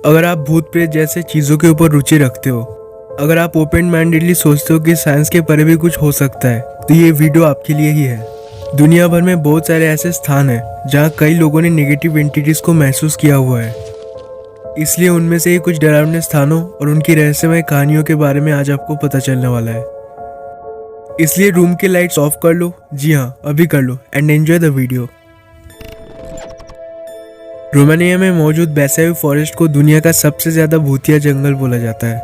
अगर आप भूत प्रेत जैसे चीज़ों के ऊपर रुचि रखते हो, अगर आप ओपन माइंडेडली सोचते हो कि साइंस के परे भी कुछ हो सकता है, तो ये वीडियो आपके लिए ही है। दुनिया भर में बहुत सारे ऐसे स्थान हैं जहाँ कई लोगों ने नेगेटिव एंटिटीज़ को महसूस किया हुआ है। इसलिए उनमें से ही कुछ डरावने स्थानों और उनकी रहस्यमय कहानियों के बारे में आज आपको पता चलने वाला है। इसलिए रूम के लाइट्स ऑफ कर लो, जी हाँ अभी कर लो, and enjoy the video. Romania में मौजूद बैसायू फॉरेस्ट को दुनिया का सबसे ज्यादा भूतिया जंगल बोला जाता है।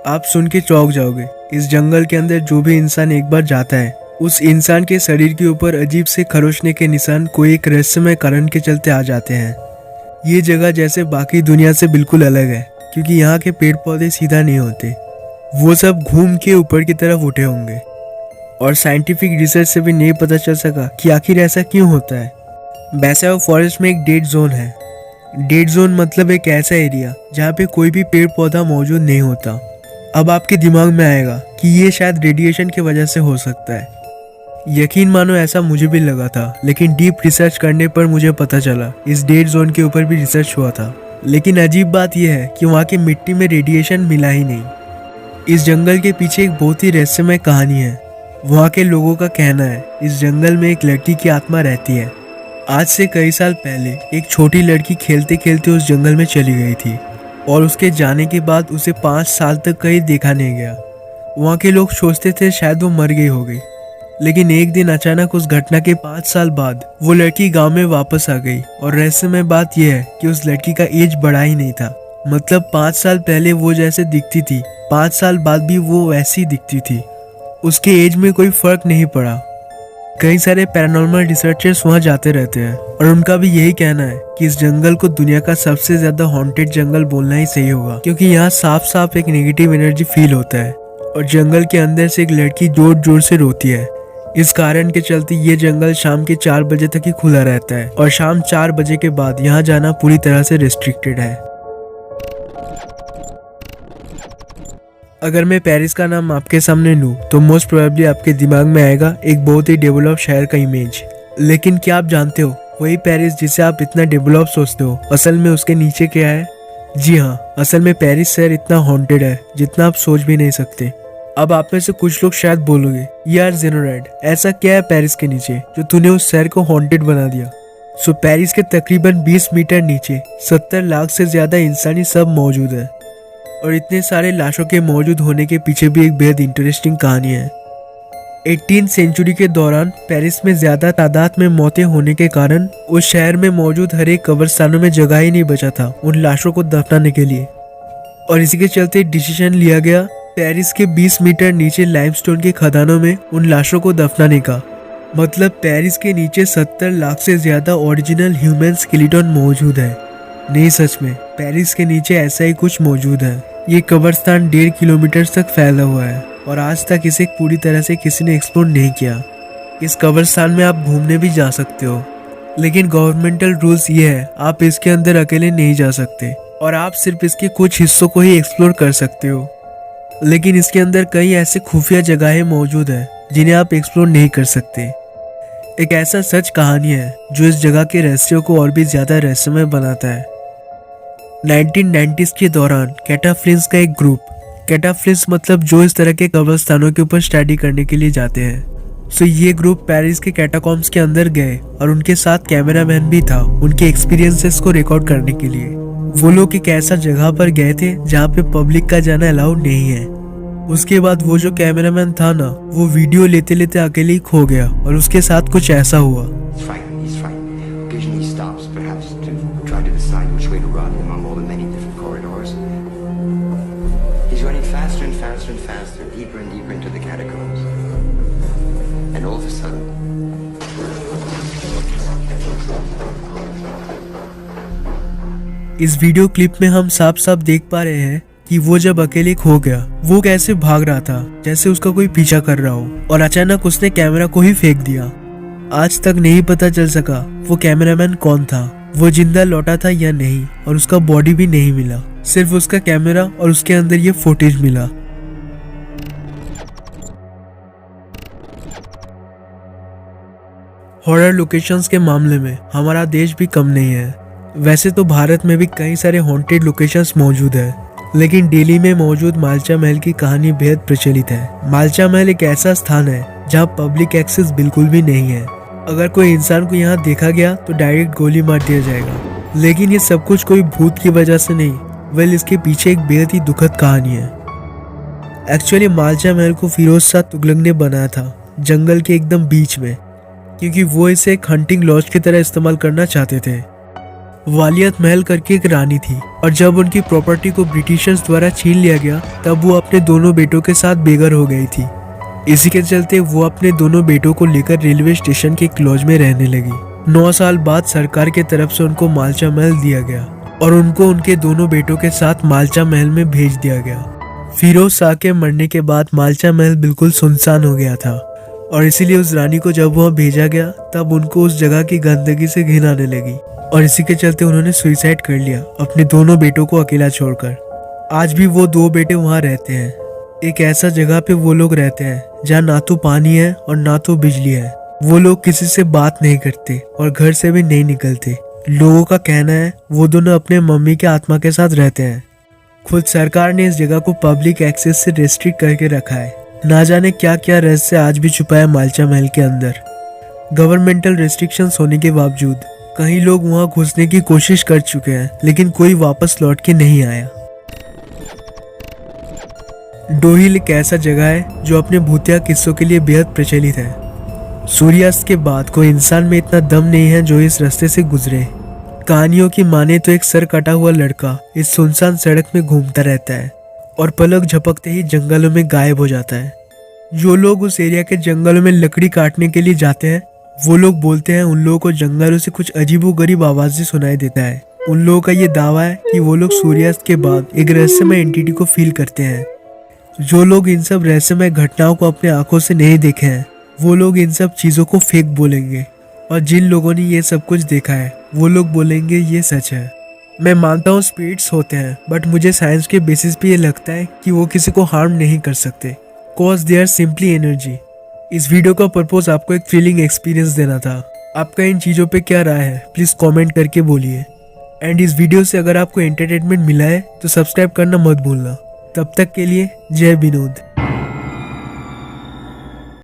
आप सुन के चौंक जाओगे। इस जंगल के अंदर जो भी इंसान एक बार जाता है, उस इंसान के शरीर के ऊपर अजीब से खरोचने के निशान कोई एक रहस्यमय कारण के चलते आ जाते हैं। ये जगह जैसे बाकी दुनिया से बिल्कुल अलग है, क्योंकि यहाँ के पेड़ पौधे सीधा नहीं होते, वो सब घूम के ऊपर की तरफ उठे होंगे। और साइंटिफिक रिसर्च से भी नहीं पता चल सका कि आखिर ऐसा क्यों होता है। बैसायू फॉरेस्ट में एक डेड जोन है। डेड जोन मतलब एक ऐसा एरिया जहाँ पे कोई भी पेड़ पौधा मौजूद नहीं होता। अब आपके दिमाग में आएगा कि ये शायद रेडिएशन की वजह से हो सकता है। यकीन मानो ऐसा मुझे भी लगा था, लेकिन डीप रिसर्च करने पर मुझे पता चला इस डेड जोन के ऊपर भी रिसर्च हुआ था। लेकिन अजीब बात यह है कि वहाँ की मिट्टी में रेडिएशन मिला ही नहीं। इस जंगल के पीछे एक बहुत ही रहस्यमय कहानी है। वहाँ के लोगों का कहना है इस जंगल में एक लड़की की आत्मा रहती है। आज से कई साल पहले एक छोटी लड़की खेलते खेलते उस जंगल में चली गई थी और उसके जाने के बाद उसे 5 साल तक कहीं देखा नहीं गया। वहाँ के लोग सोचते थे शायद वो मर गई होगी, लेकिन एक दिन अचानक उस घटना के 5 साल बाद वो लड़की गांव में वापस आ गई। और रहस्यमय बात यह है कि उस लड़की का एज बढ़ा ही नहीं था। मतलब 5 साल पहले वो जैसे दिखती थी, 5 साल बाद भी वो वैसी दिखती थी। उसके एज में कोई फर्क नहीं पड़ा। कई सारे पैरानॉर्मल रिसर्चर्स वहाँ जाते रहते हैं और उनका भी यही कहना है कि इस जंगल को दुनिया का सबसे ज्यादा हॉन्टेड जंगल बोलना ही सही होगा, क्योंकि यहाँ साफ साफ एक नेगेटिव एनर्जी फील होता है और जंगल के अंदर से एक लड़की जोर जोर से रोती है। इस कारण के चलते ये जंगल शाम के 4 बजे तक ही खुला रहता है और शाम 4 बजे के बाद यहाँ जाना पूरी तरह से रिस्ट्रिक्टेड है। अगर मैं पेरिस का नाम आपके सामने लूँ तो मोस्ट प्रोबेबली आपके दिमाग में आएगा एक बहुत ही डेवलप शहर का इमेज। लेकिन क्या आप जानते हो वही पेरिस जिसे आप इतना डेवलप सोचते हो, असल में उसके नीचे क्या है? जी हाँ, असल में पेरिस शहर इतना हॉन्टेड है जितना आप सोच भी नहीं सकते। अब आप में से कुछ लोग शायद बोलोगे, यार जेनोराइड, ऐसा क्या है पेरिस के नीचे जो तूने उस शहर को हॉन्टेड बना दिया? सो पेरिस के तकरीबन 20 मीटर नीचे 70 लाख से ज्यादा इंसानी सब मौजूद है। और इतने सारे लाशों के मौजूद होने के पीछे भी एक बेहद इंटरेस्टिंग कहानी है। 18th सेंचुरी के दौरान पेरिस में ज्यादा तादाद में मौतें होने के कारण उस शहर में मौजूद हर एक कब्रिस्तानों में जगह ही नहीं बचा था उन लाशों को दफनाने के लिए। और इसी के चलते डिसीजन लिया गया पेरिस के 20 मीटर नीचे लाइमस्टोन के खदानों में उन लाशों को दफनाने का। मतलब पेरिस के नीचे 70 लाख से ज्यादा ओरिजिनल ह्यूमन स्केलेटन मौजूद है। नहीं, सच में पेरिस के नीचे ऐसा ही कुछ मौजूद है। ये कब्रिस्तान 1.5 किलोमीटर तक फैला हुआ है और आज तक इसे पूरी तरह से किसी ने एक्सप्लोर नहीं किया। इस कब्रिस्तान में आप घूमने भी जा सकते हो, लेकिन गवर्नमेंटल रूल्स ये है आप इसके अंदर अकेले नहीं जा सकते और आप सिर्फ इसके कुछ हिस्सों को ही एक्सप्लोर कर सकते हो। लेकिन इसके अंदर कई ऐसे खुफिया जगहें मौजूद है जिन्हें आप एक्सप्लोर नहीं कर सकते। एक ऐसा सच कहानी है जो इस जगह के रहस्यों को और भी ज्यादा रहस्यमय बनाता है। 1990s के दौरान कैटाफ्लिन्स का एक ग्रुप, कैटाफ्लिन्स मतलब जो इस तरह के कब्रिस्तानों के ऊपर स्टडी करने के लिए जाते हैं। सो ये ग्रुप पेरिस के कैटाकॉम्स के अंदर गए और उनके साथ कैमरामैन भी था उनके एक्सपीरियंसेस को रिकॉर्ड करने के लिए। वो लोग एक ऐसा जगह पर गए थे जहाँ पे पब्लिक का जाना अलाउड नहीं है। उसके बाद वो जो कैमरामैन था ना, वो वीडियो लेते लेते अकेले ही खो गया और उसके साथ कुछ ऐसा हुआ। इस वीडियो क्लिप में हम साफ साफ देख पा रहे हैं कि वो जब अकेले खो गया वो कैसे भाग रहा था जैसे उसका कोई पीछा कर रहा हो, और अचानक उसने कैमरा को ही फेंक दिया। आज तक नहीं पता चल सका वो कैमरामैन कौन था, वो जिंदा लौटा था या नहीं, और उसका बॉडी भी नहीं मिला, सिर्फ उसका कैमरा और उसके अंदर ये फुटेज मिला। हॉरर लोकेशंस के मामले में हमारा देश भी कम नहीं है। वैसे तो भारत में भी कई सारे हॉन्टेड लोकेशंस मौजूद है, लेकिन दिल्ली में मौजूद मालचा महल की कहानी बेहद प्रचलित है। मालचा महल एक ऐसा स्थान है जहाँ पब्लिक एक्सेस बिल्कुल भी नहीं है। अगर कोई इंसान को यहाँ देखा गया तो डायरेक्ट गोली मार दिया जाएगा। लेकिन ये सब कुछ कोई भूत की वजह से नहीं, वेल इसके पीछे एक बेहद ही दुखद कहानी है। एक्चुअली मालचा महल को फिरोज शाह तुगलक ने बनाया था, जंगल के एकदम बीच में, क्योंकि वो इसे एक हंटिंग लॉज की तरह इस्तेमाल करना चाहते थे। वालियत महल करके एक रानी थी, और जब उनकी प्रॉपर्टी को ब्रिटिशर्स द्वारा छीन लिया गया तब वो अपने दोनों बेटों के साथ बेघर हो गई थी। इसी के चलते वो अपने दोनों बेटों को लेकर रेलवे स्टेशन के एक लॉज में रहने लगी। 9 साल बाद सरकार की तरफ से उनको मालचा महल दिया गया और उनको उनके दोनों बेटों के साथ मालचा महल में भेज दिया गया। फिरोज शाह के मरने के बाद मालचा महल बिल्कुल सुनसान हो गया था, और इसीलिए उस रानी को जब वहाँ भेजा गया तब उनको उस जगह की गंदगी से घिन आने लगी, और इसी के चलते उन्होंने सुसाइड कर लिया अपने दोनों बेटों को अकेला छोड़कर। आज भी वो 2 बेटे वहाँ रहते हैं। एक ऐसा जगह पे वो लोग रहते हैं जहाँ ना तो पानी है और ना तो बिजली है। वो लोग किसी से बात नहीं करते और घर से भी नहीं निकलते। लोगों का कहना है वो दोनों अपने मम्मी के आत्मा के साथ रहते हैं। खुद सरकार ने इस जगह को पब्लिक एक्सेस से रेस्ट्रिक्ट करके रखा है। ना जाने क्या क्या रहस्य आज भी छुपा है मालचा महल के अंदर। गवर्नमेंटल रेस्ट्रिक्शंस होने के बावजूद कई लोग वहां घुसने की कोशिश कर चुके हैं, लेकिन कोई वापस लौट के नहीं आया। डोहिल एक ऐसा जगह है जो अपने भूतिया किस्सों के लिए बेहद प्रचलित है। सूर्यास्त के बाद कोई इंसान में इतना दम नहीं है जो इस रास्ते से गुजरे। कहानियों की माने तो एक सर कटा हुआ लड़का इस सुनसान सड़क में घूमता रहता है और पलक झपकते ही जंगलों में गायब हो जाता है। जो लोग उस एरिया के जंगलों में लकड़ी काटने के लिए जाते हैं वो लोग बोलते हैं उन लोगों को जंगलों से कुछ अजीबोगरीब आवाजें सुनाई देता है। उन लोगों का ये दावा है कि वो लोग सूर्यास्त के बाद एक रहस्यमय एंटिटी को फील करते हैं। जो लोग इन सब रहस्यमय घटनाओं को अपने आंखों से नहीं देखे हैं वो लोग इन सब चीजों को फेक बोलेंगे, और जिन लोगों ने ये सब कुछ देखा है वो लोग बोलेंगे ये सच है। मैं मानता हूँ स्पिरिट्स होते हैं, बट मुझे साइंस के बेसिस पे ये लगता है कि वो किसी को हार्म नहीं कर सकते, cause they are simply energy. इस वीडियो का पर्पस आपको एक थ्रिलिंग एक्सपीरियंस देना था। आपका इन चीज़ों पे क्या राय है प्लीज़ कमेंट करके बोलिए। एंड इस वीडियो से अगर आपको एंटरटेनमेंट मिला है तो सब्सक्राइब करना मत भूलना। तब तक के लिए जय विनोद।